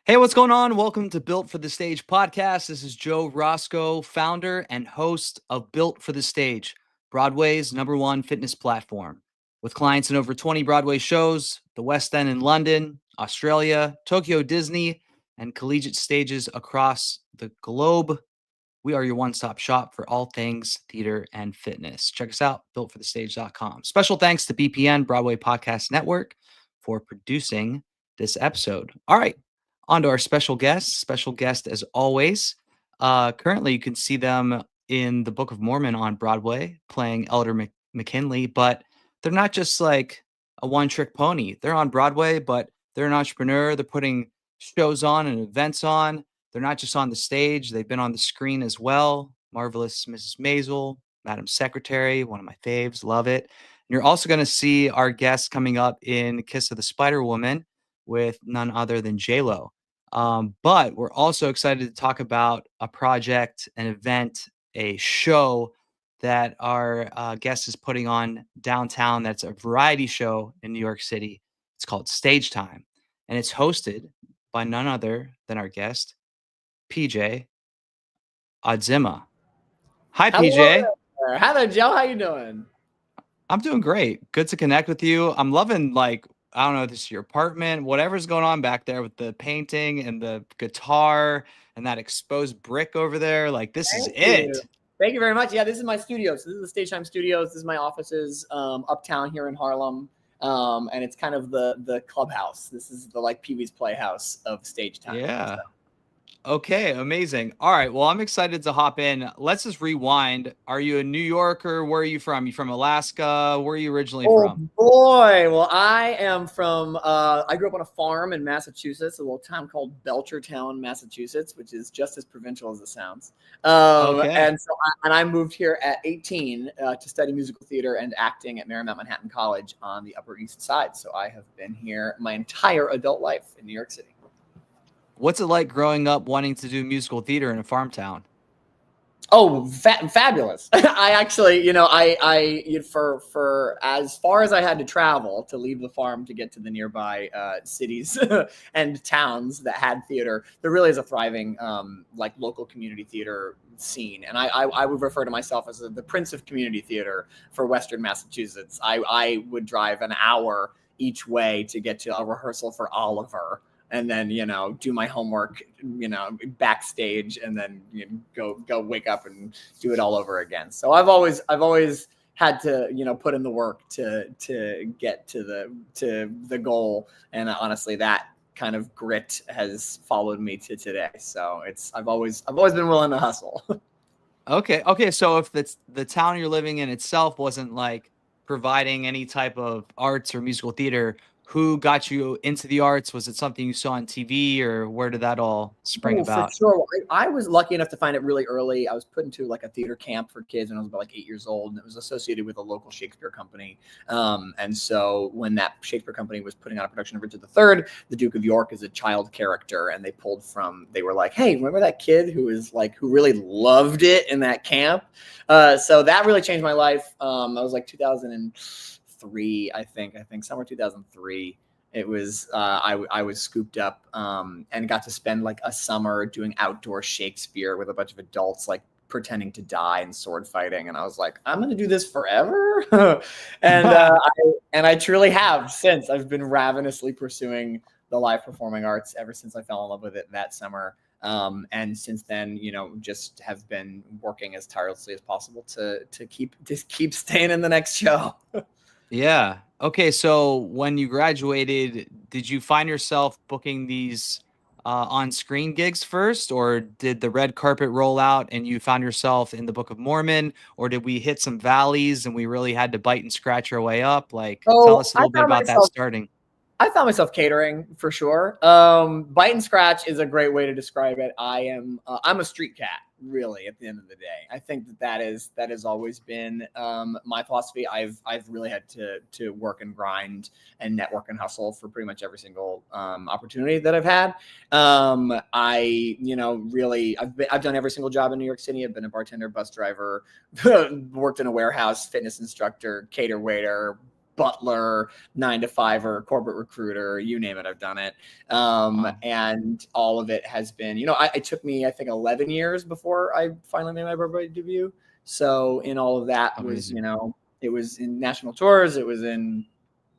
Hey, what's going on? Welcome to Built for the Stage podcast. This is Joe Roscoe, founder and host of Built for the Stage, Broadway's #1 fitness platform. With clients in over 20 Broadway shows, the West End in London, Australia, Tokyo Disney, and collegiate stages across the globe, we are your one-stop shop for all things theater and fitness. Check us out, builtforthestage.com. Special thanks to BPN, Broadway Podcast Network, for producing this episode. All right, on to our special guest. Special guest, as always. Currently, you can see them in the Book of Mormon on Broadway, playing Elder McKinley, but they're not just like a one-trick pony. They're on Broadway, but they're an entrepreneur. They're putting shows on and events on. They're not just on the stage, they've been on the screen as well. Marvelous Mrs. Maisel, Madam Secretary, one of my faves, love it. And you're also going to see our guest coming up in Kiss of the Spider Woman with none other than J-Lo. But we're also excited to talk about a project, an event, a show that our guest is putting on downtown. That's a variety show in New York City. It's called Stage Time, and it's hosted by none other than our guest, PJ Adzima. Hi, Hello PJ. there. Hello, Joe. How you doing? I'm doing great. Good to connect with you. I'm loving, like, I don't know if this is your apartment, whatever's going on back there with the painting and the guitar and that exposed brick over there. Like, this is Thank you. it. Thank you very much. Yeah, this is my studio. So this is the Stage Time Studios. This is my offices uptown here in Harlem. And it's kind of the clubhouse. This is the like Pee Wee's Playhouse of Stage Time. Yeah. Okay, amazing. All right, well, I'm excited to hop in. Let's just rewind. Are you a New Yorker? Where are you from? You from Alaska? Where are you originally Oh from? boy. Well, I am from I grew up on a farm in Massachusetts, a little town called Belchertown, Massachusetts, which is just as provincial as it sounds. Okay. And I moved here at 18 to study musical theater and acting at Marymount Manhattan College on the Upper East Side. So I have been here my entire adult life in New York City. What's it like growing up wanting to do musical theater in a farm town? Oh, fabulous! I actually, for as far as I had to travel to leave the farm to get to the nearby cities and towns that had theater, there really is a thriving like local community theater scene, and I would refer to myself as the Prince of Community Theater for Western Massachusetts. I would drive an hour each way to get to a rehearsal for Oliver, and then do my homework backstage, and then go wake up and do it all over again. So I've always had to put in the work to get to the goal, and honestly that kind of grit has followed me to today. So I've always been willing to hustle. Okay. So if the town you're living in itself wasn't like providing any type of arts or musical theater, who got you into the arts? Was it something you saw on TV, or where did that all spring Oh, for about? sure. I was lucky enough to find it really early. I was put into like a theater camp for kids when I was about like 8 years old, and it was associated with a local Shakespeare company. And so when that Shakespeare company was putting on a production of Richard III, the Duke of York is a child character, and they were like, hey, remember that kid who really loved it in that camp? So that really changed my life. I was like 2003, I think summer 2003. It was I was scooped up and got to spend like a summer doing outdoor Shakespeare with a bunch of adults, like pretending to die and sword fighting. And I was like, I'm going to do this forever. and I truly have since. I've been ravenously pursuing the live performing arts ever since I fell in love with it that summer. And since then, just have been working as tirelessly as possible to keep staying in the next show. Yeah. Okay. So when you graduated, did you find yourself booking these on-screen gigs first, or did the red carpet roll out and you found yourself in the Book of Mormon, or did we hit some valleys and we really had to bite and scratch our way up? Like, tell So us a little bit about that starting. I found myself catering for sure. Bite and scratch is a great way to describe it. I'm a street cat, really. At the end of the day, I think that has always been my philosophy. I've really had to work and grind and network and hustle for pretty much every single opportunity that I've had. I've done every single job in New York City. I've been a bartender, bus driver, worked in a warehouse, fitness instructor, cater waiter, butler, 9-to-5er, corporate recruiter, you name it, I've done it. Wow. And all of it has been, it took me, I think, 11 years before I finally made my Broadway debut. So in all of that was, Amazing. it was in national tours. It was in,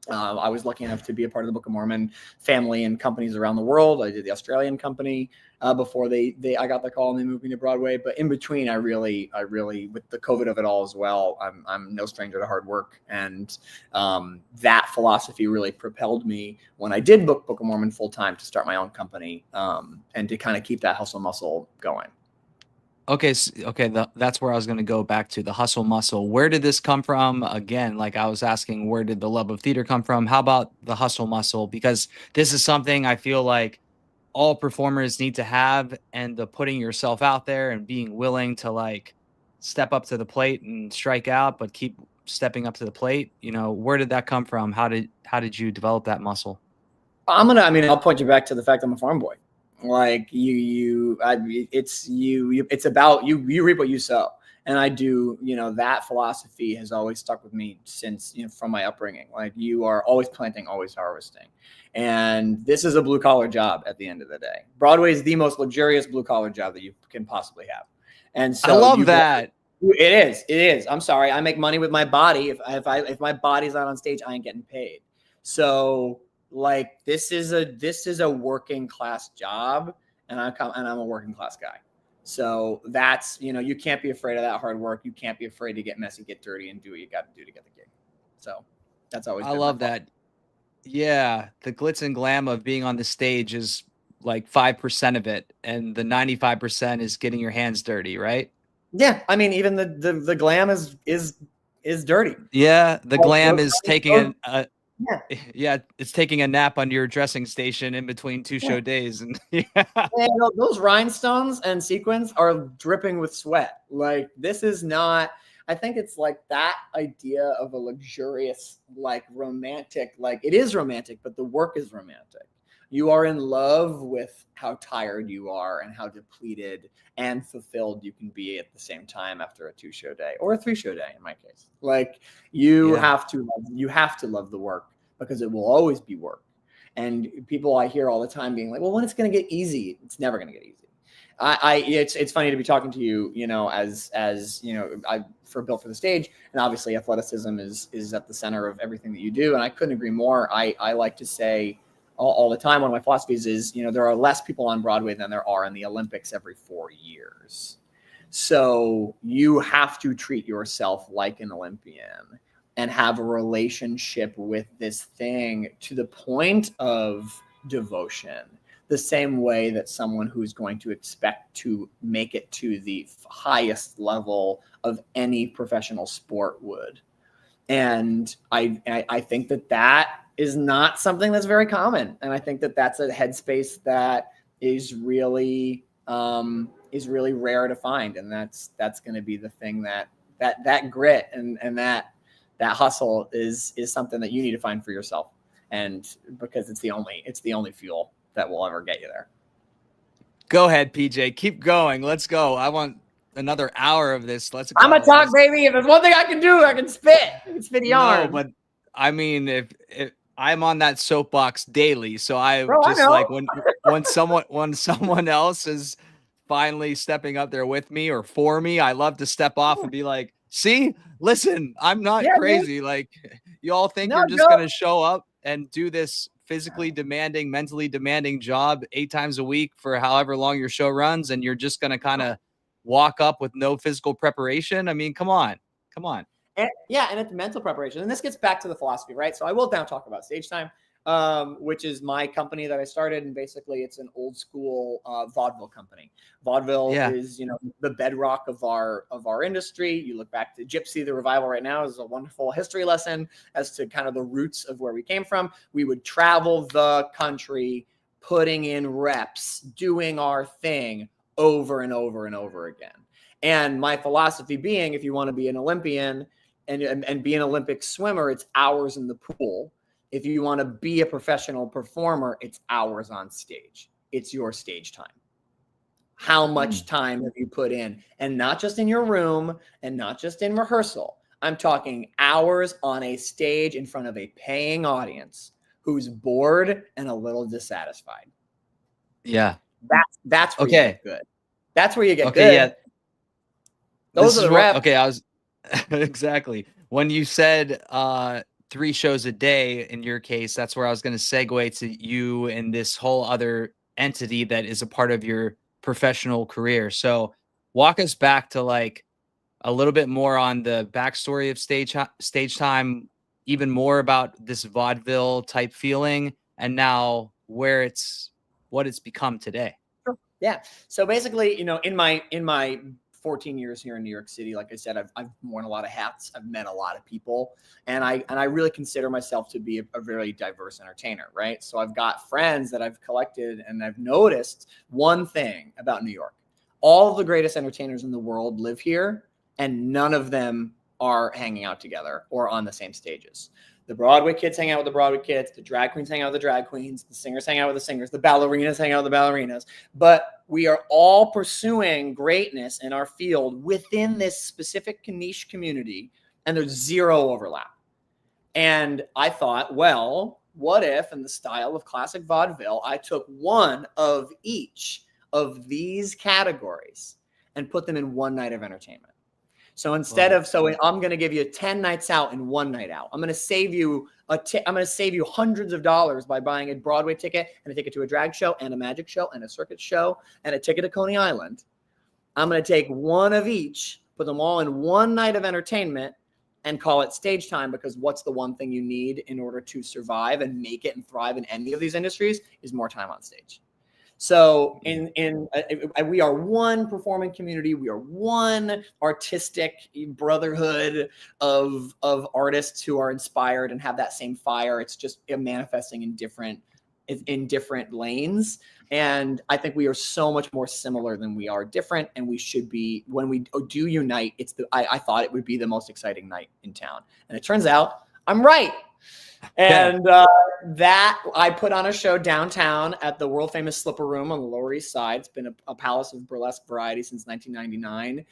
I was lucky enough to be a part of the Book of Mormon family and companies around the world. I did the Australian company before I got the call and they moved me to Broadway. But in between, I really, with the COVID of it all as well, I'm no stranger to hard work. And that philosophy really propelled me when I did Book of Mormon full time to start my own company and to kind of keep that hustle muscle going. Okay, that's where I was going to go back to the hustle muscle. Where did this come from? Again, like I was asking, where did the love of theater come from? How about the hustle muscle? Because this is something I feel like all performers need to have, and the putting yourself out there and being willing to like step up to the plate and strike out, but keep stepping up to the plate. Where did that come from? How did you develop that muscle? I'll point you back to the fact I'm a farm boy. Like it's about you reap what you sow. And I do, that philosophy has always stuck with me since, from my upbringing. Like you are always planting, always harvesting. And this is a blue collar job at the end of the day. Broadway is the most luxurious blue collar job that you can possibly have. And so I love that. It is. I'm sorry. I make money with my body. If my body's not on stage, I ain't getting paid. So like this is a working class job, and I'm a working class guy. So that's, you can't be afraid of that hard work. You can't be afraid to get messy, get dirty, and do what you got to do to get the gig. So that's always I been love that. Yeah, the glitz and glam of being on the stage is like 5% of it, and the 95% is getting your hands dirty, right? Yeah, I mean, even the glam is dirty. Yeah, the glam is taking a yeah. yeah, it's taking a nap on your dressing station in between two show days, and yeah. And those rhinestones and sequins are dripping with sweat. Like this is not. I think it's like that idea of a luxurious, like romantic. Like it is romantic, but the work is romantic. You are in love with how tired you are and how depleted and fulfilled you can be at the same time after a 2-show day or a 3-show day in my case. Like you Yeah. have to love the work because it will always be work. And people I hear all the time being like, well, when it's going to get easy, it's never going to get easy. It's funny to be talking to you, as I for Built for the Stage, and obviously athleticism is at the center of everything that you do. And I couldn't agree more. I like to say all the time, one of my philosophies is, there are less people on Broadway than there are in the Olympics every 4 years. So you have to treat yourself like an Olympian and have a relationship with this thing to the point of devotion, the same way that someone who's going to expect to make it to the highest level of any professional sport would. And I think that is not something that's very common. And I think that that's a headspace that is really rare to find. And that's going to be the thing that grit and that hustle is something that you need to find for yourself. And because it's the only fuel that will ever get you there. Go ahead, PJ. Keep going. Let's go. I want another hour of this. Let's go. I'm a talk, baby. If there's one thing I can do, I can spit. I can spit yarn. No, but I mean, if I'm on that soapbox daily, so I Bro, just I know. like when someone else is finally stepping up there with me or for me, I love to step off and be like, see, listen, I'm not crazy. Dude. Like you all think No, you're just going to show up and do this physically demanding, mentally demanding job 8 times a week for however long your show runs. And you're just going to kind of walk up with no physical preparation. I mean, come on. And it's mental preparation. And this gets back to the philosophy, right? So I will now talk about Stage Time, which is my company that I started. And basically it's an old school vaudeville company. Vaudeville is, the bedrock of our industry. You look back to Gypsy, the revival right now is a wonderful history lesson as to kind of the roots of where we came from. We would travel the country, putting in reps, doing our thing over and over and over again. And my philosophy being, if you want to be an Olympian and be an Olympic swimmer, it's hours in the pool. If you want to be a professional performer, it's hours on stage. It's your stage time. How much time have you put in? And not just in your room and not just in rehearsal. I'm talking hours on a stage in front of a paying audience who's bored and a little dissatisfied. Yeah. That's where you Okay. get good. That's where you get Okay. good. Yeah. Those are the reps. Okay. I was exactly when you said 3 shows a day in your case, that's where I was going to segue to you and this whole other entity that is a part of your professional career. So walk us back to like a little bit more on the backstory of stage time, even more about this vaudeville type feeling, and now what it's become today. Sure. Yeah. So basically, in my 14 years here in New York City, like I said, I've worn a lot of hats. I've met a lot of people, and I really consider myself to be a very diverse entertainer, right? So I've got friends that I've collected, and I've noticed one thing about New York. All of the greatest entertainers in the world live here, and none of them are hanging out together or on the same stages. The Broadway kids hang out with the Broadway kids. The drag queens hang out with the drag queens. The singers hang out with the singers. The ballerinas hang out with the ballerinas. But we are all pursuing greatness in our field within this specific niche community, and there's zero overlap. And I thought, well, what if in the style of classic vaudeville, I took one of each of these categories and put them in one night of entertainment? So instead of, I'm going to give you 10 nights out and one night out. I'm going to save you hundreds of dollars by buying a Broadway ticket and a ticket to a drag show and a magic show and a circuit show and a ticket to Coney Island. I'm going to take one of each, put them all in one night of entertainment, and call it stage time, because what's the one thing you need in order to survive and make it and thrive in any of these industries is more time on stage. So we are one performing community. We are one artistic brotherhood of artists who are inspired and have that same fire. It's just manifesting in different lanes. And I think we are so much more similar than we are different. And we should be, when we do unite, I thought it would be the most exciting night in town. And it turns out I'm right. And that I put on a show downtown at the world famous Slipper Room on the Lower East Side. It's been a palace of burlesque variety since 1999.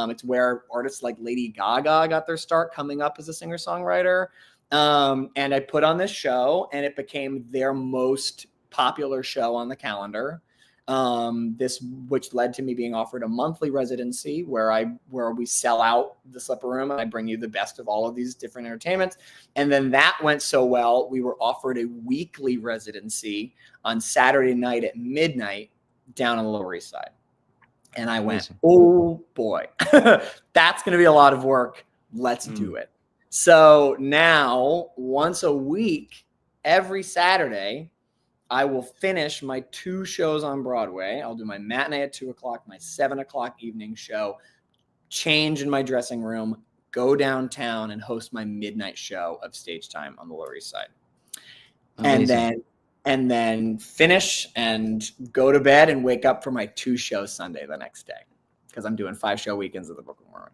It's where artists like Lady Gaga got their start coming up as a singer-songwriter. And I put on this show, and it became their most popular show on the calendar. Which led to me being offered a monthly residency where we sell out the Slipper Room and I bring you the best of all of these different entertainments. And then that went so well, we were offered a weekly residency on Saturday night at midnight down on the Lower East Side. And I went, oh boy, that's going to be a lot of work. Let's do it. So now once a week, every Saturday, I will finish my 2 shows on Broadway. I'll do my matinee at 2:00, my 7:00 evening show, change in my dressing room, go downtown and host my midnight show of stage time on the Lower East Side. Amazing. And then finish and go to bed and wake up for my 2 shows Sunday the next day, because I'm doing 5-show weekends of the Book of Mormon.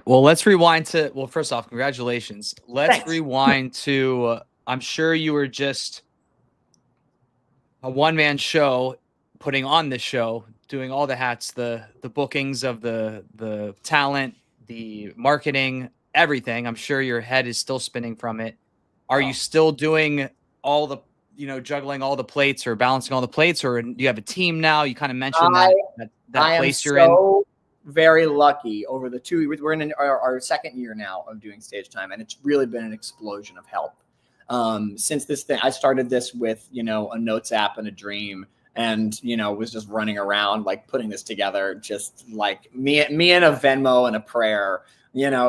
Well, let's rewind to, first off, congratulations. Thanks. Rewind to, I'm sure you were just a one-man show, putting on this show, doing all the hats, the bookings of the talent, the marketing, everything. I'm sure your head is still spinning from it. Are you still doing all the, juggling all the plates or balancing all the plates, or do you have a team now? You kind of mentioned that place you're in. I am so very lucky over the 2 years. We're in our second year now of doing stage time, and it's really been an explosion of help. Since this thing, I started this with, a notes app and a dream, and, was just running around, like putting this together, just like me and a Venmo and a prayer,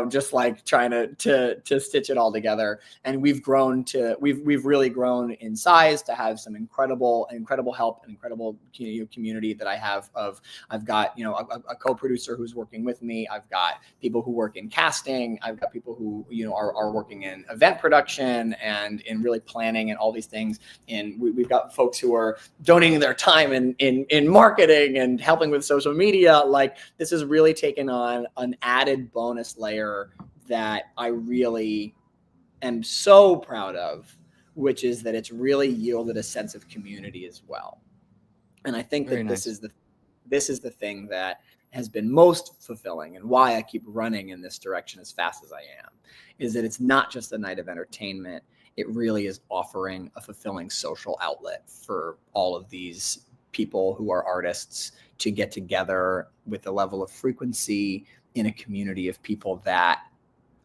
just like trying to stitch it all together. And we've really grown in size to have some incredible help and incredible community that I have I've got, a co-producer who's working with me. I've got people who work in casting. I've got people who, are working in event production and in really planning and all these things. And we've got folks who are donating their time in marketing and helping with social media. Like, this has really taken on an added bonus layer that I really am so proud of, which is that it's really yielded a sense of community as well. And I think that this is the thing that has been most fulfilling, and why I keep running in this direction as fast as I am, is that it's not just a night of entertainment. It really is offering a fulfilling social outlet for all of these people who are artists to get together with a level of frequency in a community of people that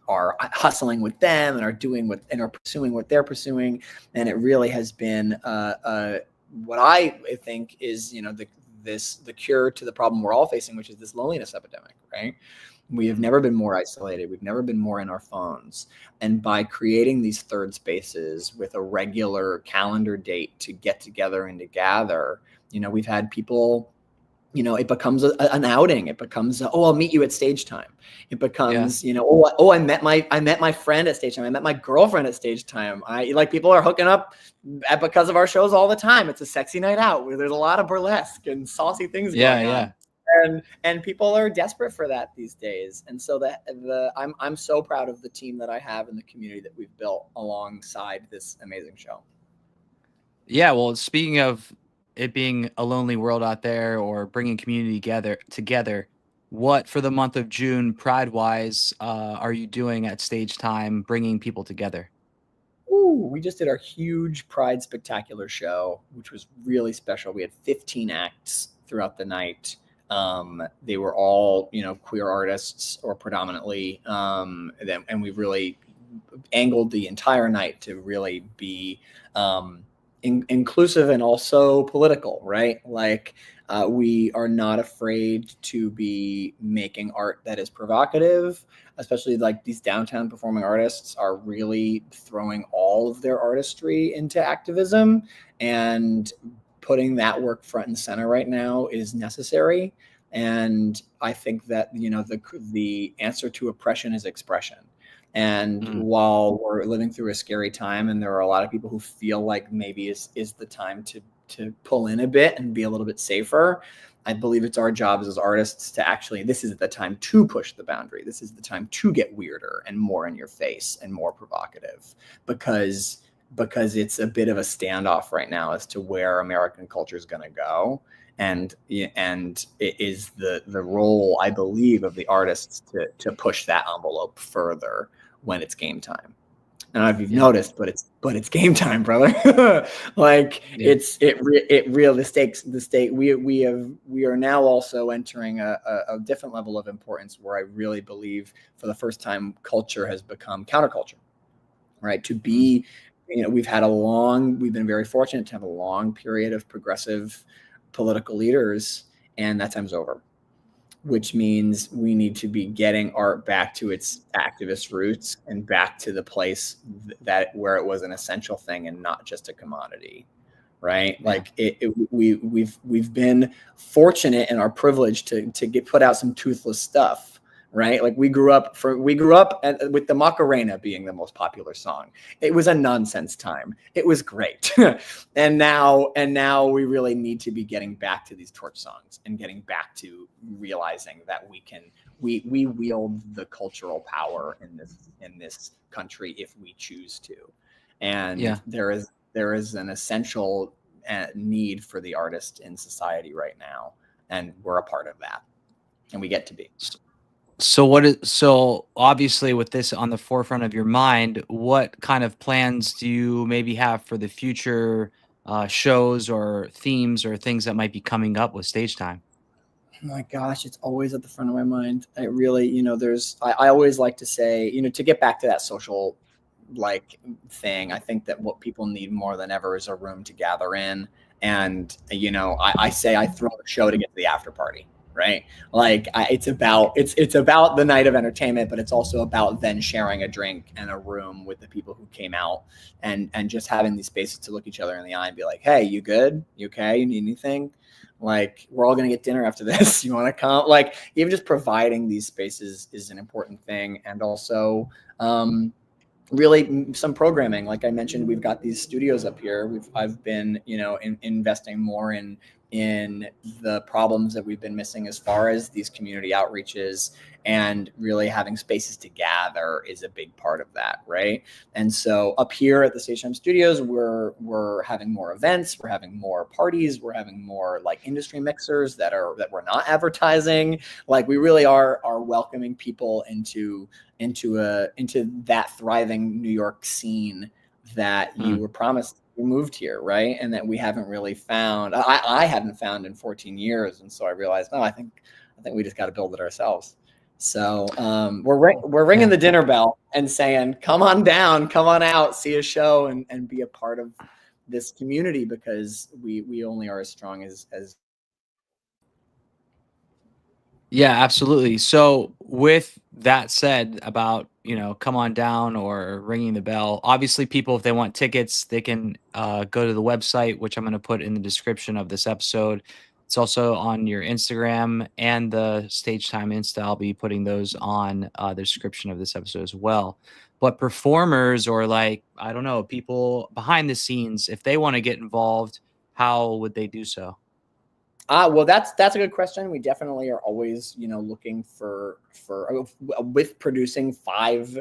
are hustling with them and are doing what and are pursuing what they're pursuing. And it really has been what I think is, the cure to the problem we're all facing, which is this loneliness epidemic, right? We have never been more isolated. We've never been more in our phones. And by creating these third spaces with a regular calendar date to get together and to gather, we've had people, it becomes an outing. It becomes, I'll meet you at stage time. It becomes, I met my friend at stage time. I met my girlfriend at stage time. People are hooking up because of our shows all the time. It's a sexy night out where there's a lot of burlesque and saucy things going on. And people are desperate for that these days. And so I'm so proud of the team that I have and the community that we've built alongside this amazing show. Yeah. Well, speaking of it being a lonely world out there or bringing community together, what for the month of June, Pride wise, are you doing at Stage Time, bringing people together? Ooh, we just did our huge Pride Spectacular show, which was really special. We had 15 acts throughout the night. They were all, queer artists or predominantly, and we really angled the entire night to really be inclusive and also political, right? We are not afraid to be making art that is provocative, especially these downtown performing artists are really throwing all of their artistry into activism, and putting that work front and center right now is necessary. And I think that, the answer to oppression is expression. And while we're living through a scary time, and there are a lot of people who feel like maybe is the time to pull in a bit and be a little bit safer, I believe it's our job as artists to actually, this is the time to push the boundary. This is the time to get weirder and more in your face and more provocative, because it's a bit of a standoff right now as to where American culture is going to go. And it is the role, I believe, of the artists to push that envelope further when it's game time. I don't know if you've noticed, but it's game time, brother. The stake. We are now also entering a different level of importance, where I really believe for the first time culture has become counterculture, right? To be, we've been very fortunate to have a long period of progressive political leaders, and that time's over, which means we need to be getting art back to its activist roots and back to the place where it was an essential thing and not just a commodity, right? We've been fortunate in our privilege to put out some toothless stuff, right? We grew up with the Macarena being the most popular song. It was a nonsense time. It was great. and now we really need to be getting back to these torch songs and getting back to realizing that we wield the cultural power in this country if we choose to. And there is an essential need for the artist in society right now, and we're a part of that, and we get to be. So obviously with this on the forefront of your mind, what kind of plans do you maybe have for the future shows or themes or things that might be coming up with Stage Time? Oh my gosh, it's always at the front of my mind. I really, I always like to say, to get back to that social thing, I think that what people need more than ever is a room to gather in. And, I say I throw the show to get to the after party. Right. It's about the night of entertainment, but it's also about then sharing a drink and a room with the people who came out, and just having these spaces to look each other in the eye and be like, hey, you good? You okay? You need anything? We're all going to get dinner after this. You want to come? Even just providing these spaces is an important thing. And also, really some programming. Like I mentioned, we've got these studios up here. I've been, investing more in in the problems that we've been missing as far as these community outreaches, and really having spaces to gather is a big part of that, right? And so up here at the Stage Time Studios, we're having more events, we're having more parties, we're having more like industry mixers that we're not advertising. Like we really are welcoming people into that thriving New York scene that you were promised. We moved here, right? And that we haven't really found. I hadn't found in 14 years, and so I realized, no, I think we just got to build it ourselves. So we're ringing the dinner bell and saying, come on down, come on out, see a show, and be a part of this community, because we only are as strong as. Yeah, absolutely. So with that said about, come on down or ringing the bell, obviously people, if they want tickets, they can go to the website, which I'm going to put in the description of this episode. It's also on your Instagram and the Stage Time Insta. I'll be putting those on the description of this episode as well. But performers, or like, I don't know, people behind the scenes, if they want to get involved, how would they do so? Well, that's a good question. We definitely are always, looking for with producing 5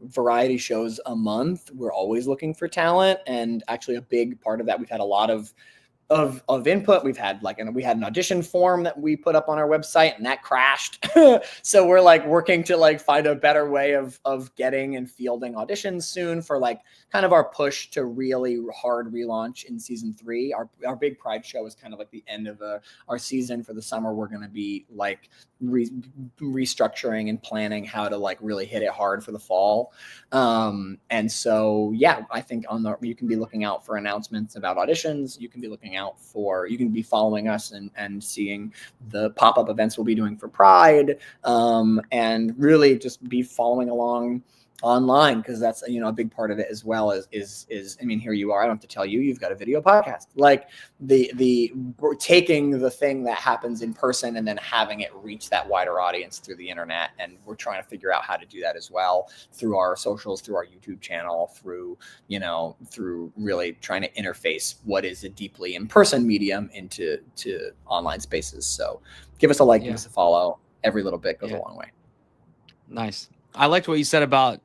variety shows a month. We're always looking for talent, and actually a big part of that, we've had a lot of input. We've had we had an audition form that we put up on our website, and that crashed. So we're like working to like find a better way of getting and fielding auditions soon for like kind of our push to really hard relaunch in season 3. Our big Pride show is kind of like the end of our season. For the summer, we're going to be like restructuring and planning how to like really hit it hard for the fall. And so, yeah, I think you can be looking out for announcements about auditions. You can be looking out you can be following us and seeing the pop-up events we'll be doing for Pride, and really just be following along online, because that's a big part of it as well. Is I mean, here you are, I don't have to tell you, you've got a video podcast. Like we're taking the thing that happens in person and then having it reach that wider audience through the internet, and we're trying to figure out how to do that as well through our socials, through our YouTube channel, through really trying to interface what is a deeply in-person medium into online spaces. So give us a like, give us a follow. Every little bit goes a long way. Nice. I liked what you said about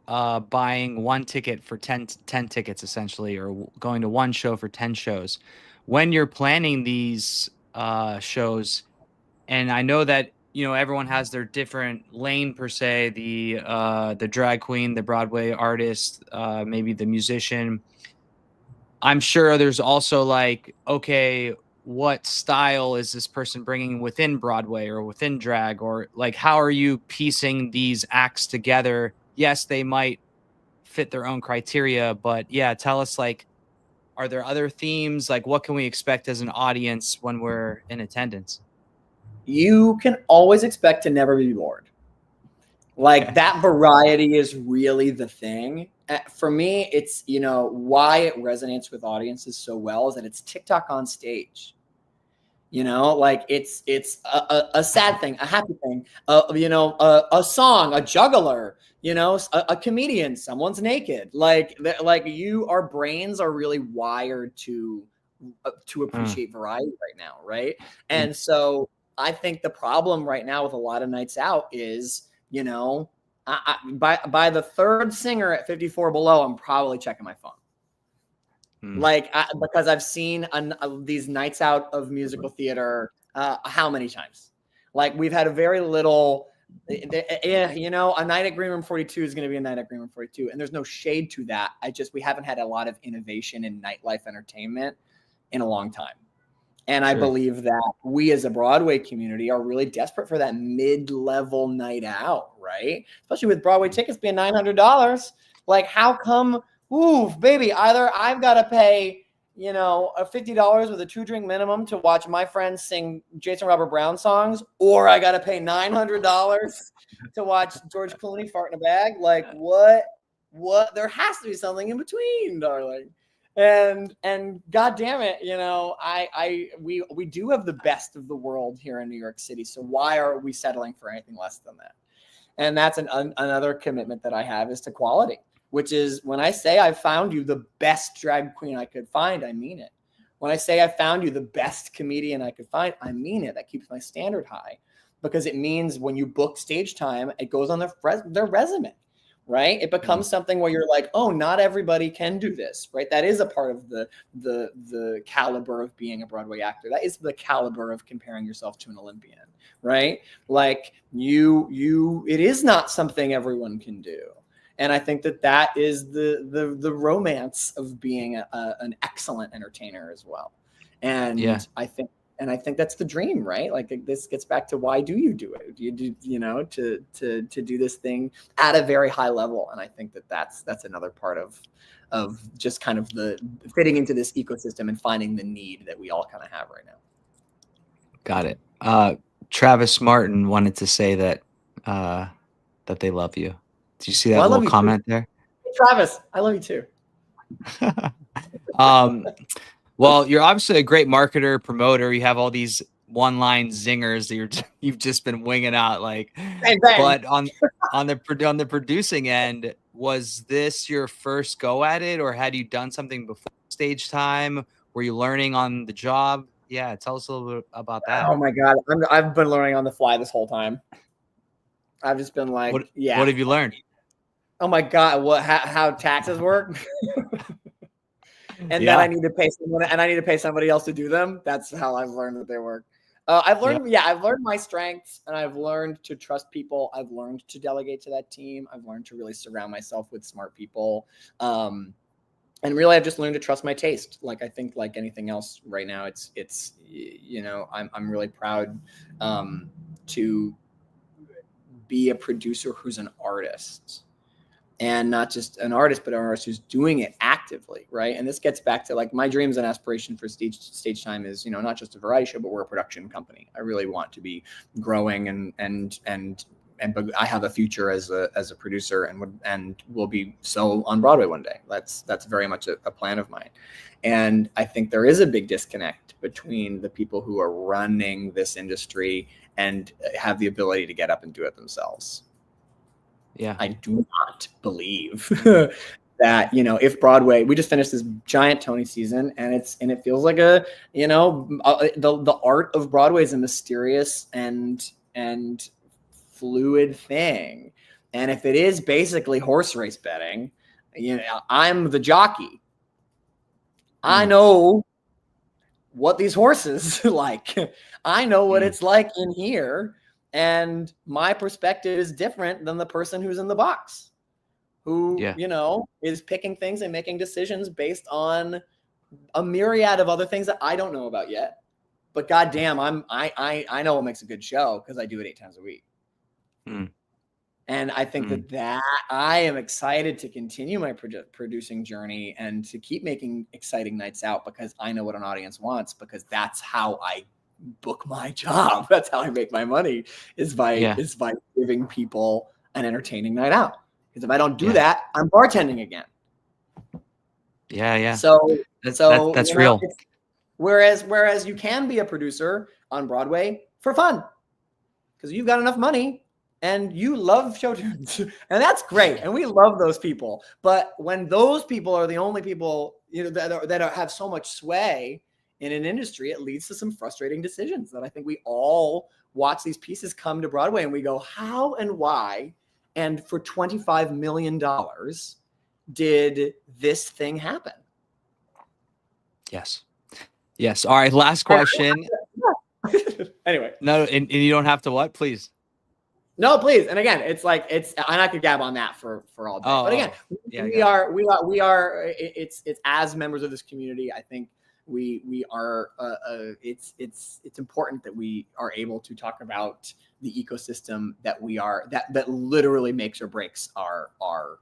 buying one ticket for 10 tickets, essentially, or going to one show for 10 shows. When you're planning these shows, and I know that everyone has their different lane per se, the drag queen, the Broadway artist, maybe the musician. I'm sure there's also like, okay, what style is this person bringing within Broadway or within drag, or like, how are you piecing these acts together? Yes, they might fit their own criteria, but yeah, tell us, like, are there other themes? Like, what can we expect as an audience when we're in attendance? You can always expect to never be bored. Like that variety is really the thing. For me, it's, why it resonates with audiences so well is that it's TikTok on stage. Like it's a sad thing, a happy thing, a song, a juggler, a comedian, someone's naked. Like our brains are really wired to appreciate variety right now, right? And so I think the problem right now with a lot of nights out is, by the third singer at 54 Below, I'm probably checking my phone. Because I've seen these nights out of musical theater how many times? Like we've had a very little, a night at Green Room 42 is going to be a night at Green Room 42, and there's no shade to that. We haven't had a lot of innovation in nightlife entertainment in a long time. And I believe that we as a Broadway community are really desperate for that mid-level night out, right? Especially with Broadway tickets being $900. Like, how come, baby, either I've got to pay, a $50 with a 2-drink minimum to watch my friends sing Jason Robert Brown songs, or I got to pay $900 to watch George Clooney fart in a bag? Like, what? There has to be something in between, darling. And God damn it, we do have the best of the world here in New York City. So why are we settling for anything less than that? And that's another commitment that I have, is to quality, which is when I say I found you the best drag queen I could find, I mean it. When I say I found you the best comedian I could find, I mean it. That keeps my standard high, because it means when you book stage time, it goes on their resume, right? It becomes something where you're like, oh, not everybody can do this, right? That is a part of the caliber of being a Broadway actor. That is the caliber of comparing yourself to an Olympian, right? Like it is not something everyone can do. And I think that is the romance of being an excellent entertainer as well. And I think that's the dream, right? Like this gets back to, why do you do it? You do, to do this thing at a very high level. And I think that's another part of just kind of the fitting into this ecosystem and finding the need that we all kind of have right now. Got it. Travis Martin wanted to say that they love you. Did you see that little comment there? Hey, Travis, I love you too. Well, you're obviously a great marketer, promoter. You have all these one-line zingers that you've just been winging out, like. Bang, bang. But on the producing end, was this your first go at it, or had you done something before stage time? Were you learning on the job? Yeah, tell us a little bit about that. Oh my God, I've been learning on the fly this whole time. I've just been like, what have you learned? Oh my God, how taxes work? And then I need to pay someone, and I need to pay somebody else to do them. That's how I've learned that they work. I've learned my strengths, and I've learned to trust people. I've learned to delegate to that team. I've learned to really surround myself with smart people. And really, I've just learned to trust my taste. Like, I think like anything else right now, it's I'm really proud to be a producer who's an artist. And not just an artist, but an artist who's doing it actively, right? And this gets back to like my dreams and aspiration for stage time is, not just a variety show, but we're a production company. I really want to be growing and but I have a future as a producer and will be so on Broadway one day. That's very much a plan of mine. And I think there is a big disconnect between the people who are running this industry and have the ability to get up and do it themselves. Yeah, I do not believe that, if Broadway, we just finished this giant Tony season, and it feels like the art of Broadway is a mysterious and fluid thing. And if it is basically horse race betting, I'm the jockey. I know what these horses like. I know what it's like in here. And my perspective is different than the person who's in the box, who, is picking things and making decisions based on a myriad of other things that I don't know about yet. But goddamn, I know what makes a good show because I do it 8 times a week. And I think that I am excited to continue my producing journey and to keep making exciting nights out, because I know what an audience wants, because that's how I book my job. That's how I make my money, is by giving people an entertaining night out. Because if I don't do that, I'm bartending again. Yeah. So that's real. Whereas you can be a producer on Broadway for fun, because you've got enough money and you love show tunes, and that's great. And we love those people. But when those people are the only people that have so much sway in an industry, it leads to some frustrating decisions that I think we all watch these pieces come to Broadway and we go, how and why? And for $25 million did this thing happen? Yes. All right. Last question. Anyway. No, and you don't have to what? Please. No, please. And again, and I could gab on that for all day. But again, we are, it's as members of this community, I think, we are it's important that we are able to talk about the ecosystem that we are, that literally makes or breaks our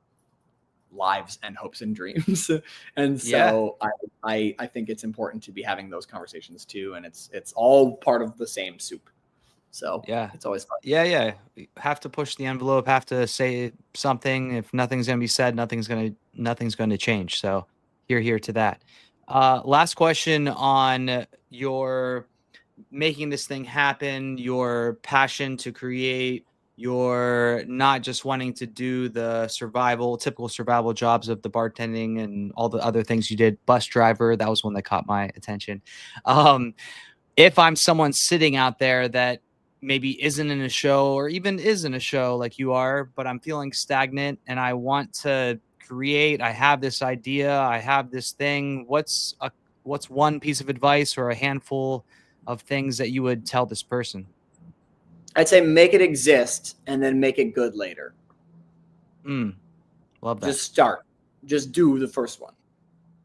lives and hopes and dreams. And so I think it's important to be having those conversations too, and it's all part of the same soup. So it's always fun. Yeah. We have to push the envelope, have to say something. If nothing's going to be said, nothing's going to change. So here to that. Last question on your making this thing happen, your passion to create You're not just wanting to do the typical survival jobs of the bartending and all the other things you did. Bus driver, that was one that caught my attention. Um, if I'm someone sitting out there that maybe isn't in a show or even is in a show like you are, but I'm feeling stagnant and I want to create, I have this idea, I have this thing. What's one piece of advice or a handful of things that you would tell this person? I'd say make it exist and then make it good later. Love that. Just start. Just do the first one.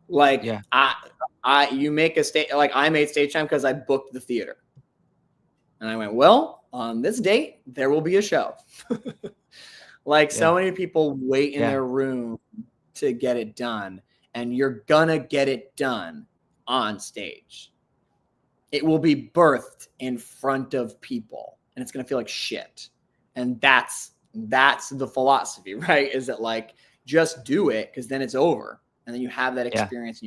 Like Yeah. you make a stage, like I made stage time because I booked the theater. And I went, well, on this date, there will be a show. Like so many people wait in their room to get it done, and you're gonna get it done on stage. It will be birthed in front of people, and it's gonna feel like shit. And that's the philosophy, right? Is that like just do it because then it's over, and then you have that experience and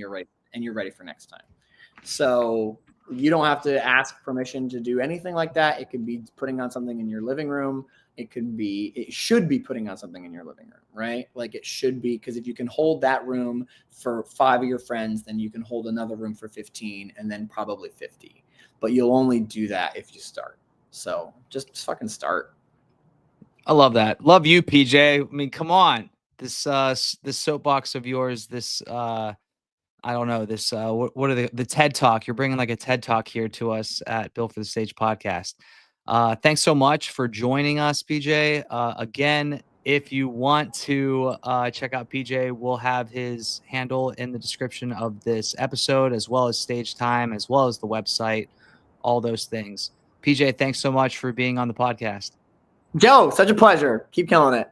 you're ready for next time. So you don't have to ask permission to do anything like that. It could be putting on something in your living room. It should be putting on something in your living room, right? Like it should be, because if you can hold that room for 5 of your friends, then you can hold another room for 15 and then probably 50. But you'll only do that if you start. So just fucking start. I love that. Love you, PJ. I mean, come on. This soapbox of yours, I don't know, what are the TED Talk? You're bringing like a TED Talk here to us at Built for the Stage podcast. Thanks so much for joining us, PJ. Again, if you want to check out PJ, we'll have his handle in the description of this episode, as well as stage time, as well as the website, all those things. PJ, thanks so much for being on the podcast. Joe, such a pleasure. Keep killing it.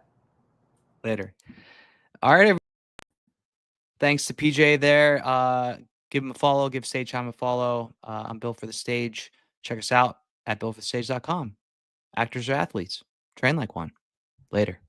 Later. All right, everybody. Thanks to PJ there. Give him a follow. Give Stage Time a follow. I'm Built for the Stage. Check us out at builtforthestage.com. Actors or athletes. Train like one. Later.